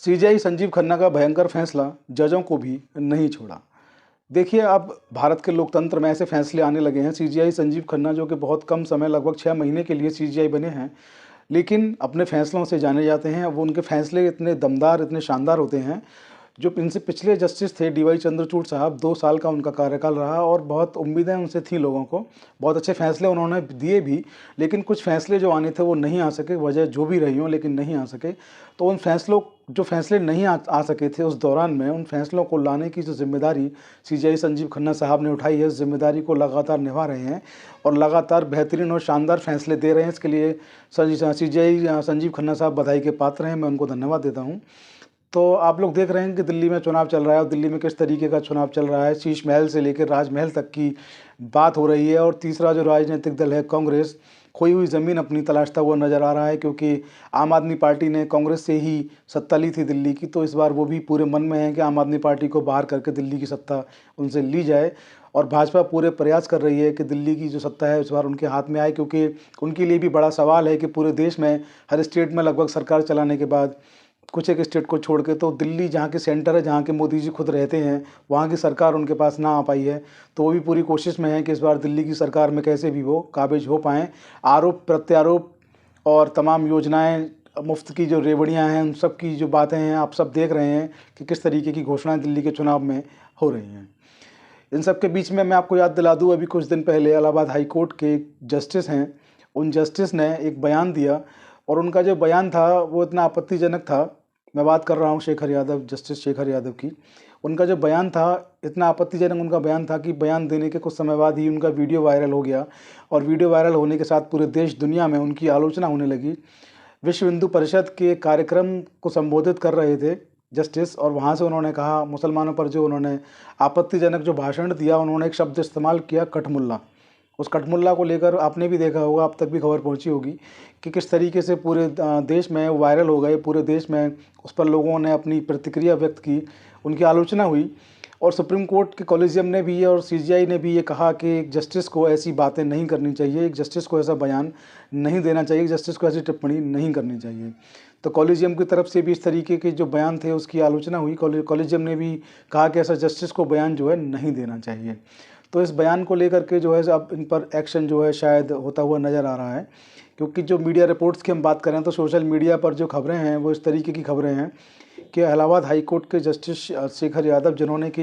CJI Sanjeev Khanna का भयंकर फैसला जजों को भी नहीं छोड़ा। देखिए, अब भारत के लोकतंत्र में ऐसे फैसले आने लगे हैं। सीजेआई संजीव खन्ना जो कि बहुत कम समय, लगभग 6 महीने के लिए सीजेआई बने हैं, लेकिन अपने फैसलों से जाने जाते हैं। वो उनके फैसले इतने दमदार, इतने शानदार होते हैं। जो इनसे पिछले जस्टिस थे डीवाई चंद्रचूड़ साहब, 2 साल का उनका कार्यकाल रहा और बहुत उम्मीदें उनसे थी लोगों को। बहुत अच्छे फैसले उन्होंने दिए भी, लेकिन कुछ फैसले जो आने थे वो नहीं आ सके, वजह जो भी रही हो, लेकिन नहीं आ सके। तो उन फैसलों जो फैसले नहीं आ सके थे, उस दौरान में उन फैसलों को लाने की जो जिम्मेदारी सीजेआई संजीव खन्ना साहब ने उठाई है, उस जिम्मेदारी को लगातार निभा रहे हैं और लगातार बेहतरीन और शानदार फैसले दे रहे हैं। इसके लिए सीजेआई संजीव खन्ना साहब बधाई के पात्र हैं, मैं उनको धन्यवाद देता हूँ। तो आप लोग देख रहे हैं कि दिल्ली में चुनाव चल रहा है और दिल्ली में किस तरीके का चुनाव चल रहा है। शीश महल से लेकर राजमहल तक की बात हो रही है और तीसरा जो राजनीतिक दल है कांग्रेस, खोई हुई ज़मीन अपनी तलाशता हुआ नज़र आ रहा है, क्योंकि आम आदमी पार्टी ने कांग्रेस से ही सत्ता ली थी दिल्ली की। तो इस बार वो भी पूरे मन में है कि आम आदमी पार्टी को बाहर करके दिल्ली की सत्ता उनसे ली जाए और भाजपा पूरे प्रयास कर रही है कि दिल्ली की जो सत्ता है इस बार उनके हाथ में आए, क्योंकि उनके लिए भी बड़ा सवाल है कि पूरे देश में हर स्टेट में लगभग सरकार चलाने के बाद कुछ एक स्टेट को छोड़ के तो दिल्ली जहाँ के सेंटर है, जहाँ के मोदी जी खुद रहते हैं, वहाँ की सरकार उनके पास ना आ पाई है। तो वो भी पूरी कोशिश में है कि इस बार दिल्ली की सरकार में कैसे भी वो काबिज हो पाएँ। आरोप प्रत्यारोप और तमाम योजनाएं, मुफ्त की जो रेवड़ियाँ हैं, उन सब की जो बातें हैं, आप सब देख रहे हैं कि किस तरीके की घोषणाएं दिल्ली के चुनाव में हो रही हैं। इन सब के बीच में मैं आपको याद दिला दूँ, अभी कुछ दिन पहले इलाहाबाद हाई कोर्ट के जस्टिस हैं, उन जस्टिस ने एक बयान दिया और उनका जो बयान था वो इतना आपत्तिजनक था। मैं बात कर रहा हूँ शेखर यादव, जस्टिस शेखर यादव की। उनका जो बयान था, इतना आपत्तिजनक उनका बयान था कि बयान देने के कुछ समय बाद ही उनका वीडियो वायरल हो गया और वीडियो वायरल होने के साथ पूरे देश दुनिया में उनकी आलोचना होने लगी। विश्व हिंदू परिषद के कार्यक्रम को संबोधित कर रहे थे जस्टिस, और वहाँ से उन्होंने कहा, मुसलमानों पर जो उन्होंने आपत्तिजनक जो भाषण दिया, उन्होंने एक शब्द इस्तेमाल किया, कठमुल्ला। उस कठमुल्ला को लेकर आपने भी देखा होगा, आप तक भी खबर पहुंची होगी कि किस तरीके से पूरे देश में वायरल हो गए, पूरे देश में उस पर लोगों ने अपनी प्रतिक्रिया व्यक्त की, उनकी आलोचना हुई। और सुप्रीम कोर्ट के कॉलेजियम ने भी और सीजेआई ने भी ये कहा कि एक जस्टिस को ऐसी बातें नहीं करनी चाहिए, एक जस्टिस को ऐसा बयान नहीं देना चाहिए, एक जस्टिस को ऐसी टिप्पणी नहीं करनी चाहिए। तो कॉलेजियम की तरफ से भी इस तरीके के जो बयान थे उसकी आलोचना हुई। कॉलेजियम ने भी कहा कि ऐसा जस्टिस को बयान जो है नहीं देना चाहिए। तो इस बयान को लेकर के जो है अब इन पर एक्शन जो है शायद होता हुआ नज़र आ रहा है, क्योंकि जो मीडिया रिपोर्ट्स की हम बात करें तो सोशल मीडिया पर जो खबरें हैं वो इस तरीके की खबरें हैं कि इलाहाबाद हाई कोर्ट के जस्टिस शेखर यादव, जिन्होंने कि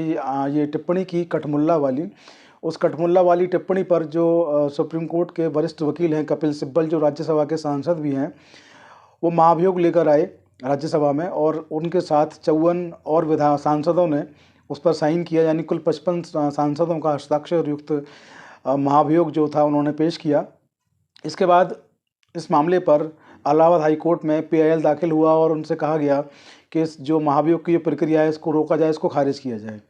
ये टिप्पणी की कठमुल्ला वाली, उस कठमुल्ला वाली टिप्पणी पर जो सुप्रीम कोर्ट के वरिष्ठ वकील हैं कपिल सिब्बल, जो राज्यसभा के सांसद भी हैं, वो महाभियोग लेकर आए राज्यसभा में और उनके साथ 54 और सांसदों ने उस पर साइन किया, यानी कुल 55 सांसदों का हस्ताक्षर युक्त महाभियोग जो था उन्होंने पेश किया। इसके बाद इस मामले पर इलाहाबाद हाई कोर्ट में पीआईएल दाखिल हुआ और उनसे कहा गया कि इस जो महाभियोग की जो प्रक्रिया है इसको रोका जाए, इसको खारिज किया जाए।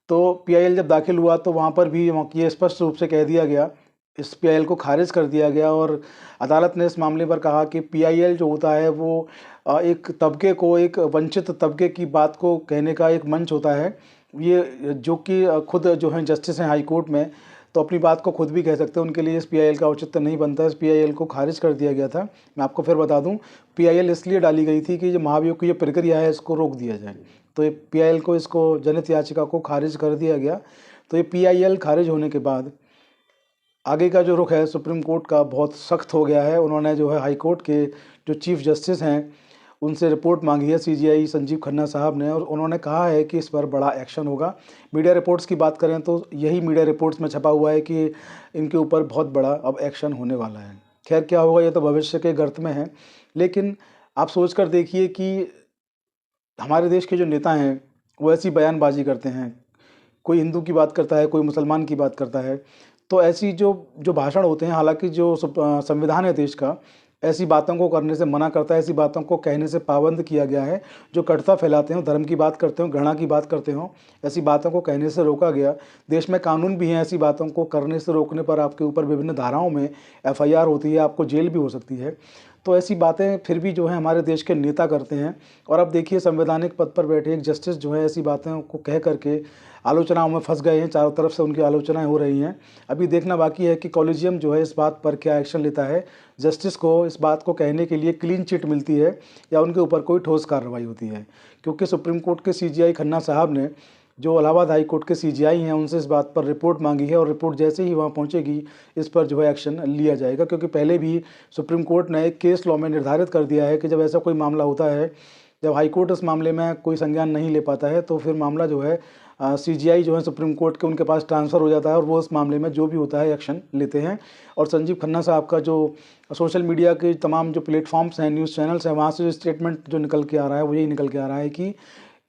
तो पीआईएल जब दाखिल हुआ तो वहाँ पर भी ये स्पष्ट रूप से कह दिया गया, इस पीआईएल को खारिज कर दिया गया और अदालत ने इस मामले पर कहा कि पीआईएल जो होता है वो एक तबके को, एक वंचित तबके की बात को कहने का एक मंच होता है। ये जो कि खुद जो हैं जस्टिस हैं हाई कोर्ट में, तो अपनी बात को खुद भी कह सकते हैं, उनके लिए इस पीआईएल का औचित्य नहीं बनता। इस पीआईएल को खारिज कर दिया गया था। मैं आपको फिर बता दूं, पीआईएल इसलिए डाली गई थी कि जो महाभियोग की जो प्रक्रिया है इसको रोक दिया जाए। तो ये पीआईएल को, इसको जनहित याचिका को खारिज कर दिया गया। तो ये पीआईएल खारिज होने के बाद आगे का जो रुख है सुप्रीम कोर्ट का बहुत सख्त हो गया है। उन्होंने जो है हाई कोर्ट के जो चीफ जस्टिस हैं उनसे रिपोर्ट मांगी है सीजेआई संजीव खन्ना साहब ने, और उन्होंने कहा है कि इस पर बड़ा एक्शन होगा। मीडिया रिपोर्ट्स की बात करें तो यही मीडिया रिपोर्ट्स में छपा हुआ है कि इनके ऊपर बहुत बड़ा अब एक्शन होने वाला है। खैर क्या होगा ये तो भविष्य के गर्त में है, लेकिन आप सोच कर देखिए कि हमारे देश के जो नेता हैं वो ऐसी बयानबाजी करते हैं, कोई हिंदू की बात करता है, कोई मुसलमान की बात करता है। तो ऐसी जो भाषण होते हैं, हालांकि जो संविधान है देश का ऐसी बातों को करने से मना करता है, ऐसी बातों को कहने से पाबंद किया गया है। जो कटुता फैलाते हो, धर्म की बात करते हो, घृणा की बात करते हो, ऐसी बातों को कहने से रोका गया। देश में कानून भी हैं, ऐसी बातों को करने से रोकने पर आपके ऊपर विभिन्न धाराओं में एफआईआर होती है, आपको जेल भी हो सकती है। तो ऐसी बातें फिर भी जो है हमारे देश के नेता करते हैं। और अब देखिए संवैधानिक पद पर बैठे एक जस्टिस जो है ऐसी बातों को कह करके आलोचनाओं में फंस गए हैं, चारों तरफ से उनकी आलोचनाएं हो रही हैं। अभी देखना बाकी है कि कॉलेजियम जो है इस बात पर क्या एक्शन लेता है, जस्टिस को इस बात को कहने के लिए क्लीन चिट मिलती है या उनके ऊपर कोई ठोस कार्रवाई होती है। क्योंकि सुप्रीम कोर्ट के सीजेआई खन्ना साहब ने जो इलाहाबाद हाई कोर्ट के सीजेआई हैं उनसे इस बात पर रिपोर्ट मांगी है और रिपोर्ट जैसे ही वहाँ पहुँचेगी इस पर जो है एक्शन लिया जाएगा। क्योंकि पहले भी सुप्रीम कोर्ट ने एक केस लॉ में निर्धारित कर दिया है कि जब ऐसा कोई मामला होता है, जब हाई कोर्ट इस मामले में कोई संज्ञान नहीं ले पाता है तो फिर मामला जो है सीजीआई जो है सुप्रीम कोर्ट के उनके पास ट्रांसफ़र हो जाता है और वो इस मामले में जो भी होता है एक्शन लेते हैं। और संजीव खन्ना साहब का जो सोशल मीडिया के तमाम जो प्लेटफॉर्म्स हैं, न्यूज़ चैनल्स हैं, वहाँ से जो स्टेटमेंट जो निकल के आ रहा है वो यही निकल के आ रहा है कि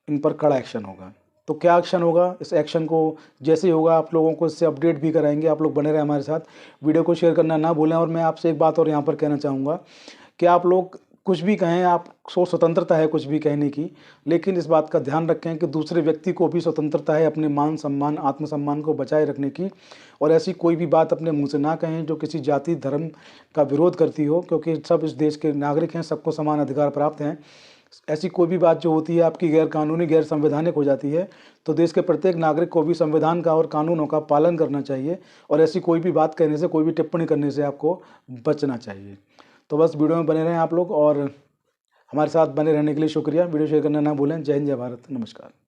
इन पर कड़ा एक्शन होगा। तो क्या एक्शन होगा, इस एक्शन को जैसे ही होगा आप लोगों को इससे अपडेट भी कराएंगे। आप लोग बने रहें हमारे साथ, वीडियो को शेयर करना ना भूलें। और मैं आपसे एक बात और यहाँ पर कहना चाहूँगा कि आप लोग कुछ भी कहें, आपको स्वतंत्रता है कुछ भी कहने की, लेकिन इस बात का ध्यान रखें कि दूसरे व्यक्ति को भी स्वतंत्रता है अपने मान सम्मान आत्मसम्मान को बचाए रखने की। और ऐसी कोई भी बात अपने मुंह से ना कहें जो किसी जाति धर्म का विरोध करती हो, क्योंकि सब इस देश के नागरिक हैं, सबको समान अधिकार प्राप्त हैं। ऐसी कोई भी बात जो होती है आपकी गैर कानूनी गैर संवैधानिक हो जाती है, तो देश के प्रत्येक नागरिक को भी संविधान का और कानूनों का पालन करना चाहिए और ऐसी कोई भी बात कहने से, कोई भी टिप्पणी करने से आपको बचना चाहिए। तो बस वीडियो में बने रहें आप लोग और हमारे साथ बने रहने के लिए शुक्रिया। वीडियो शेयर करना ना भूलें। जय हिंद, जय भारत, नमस्कार।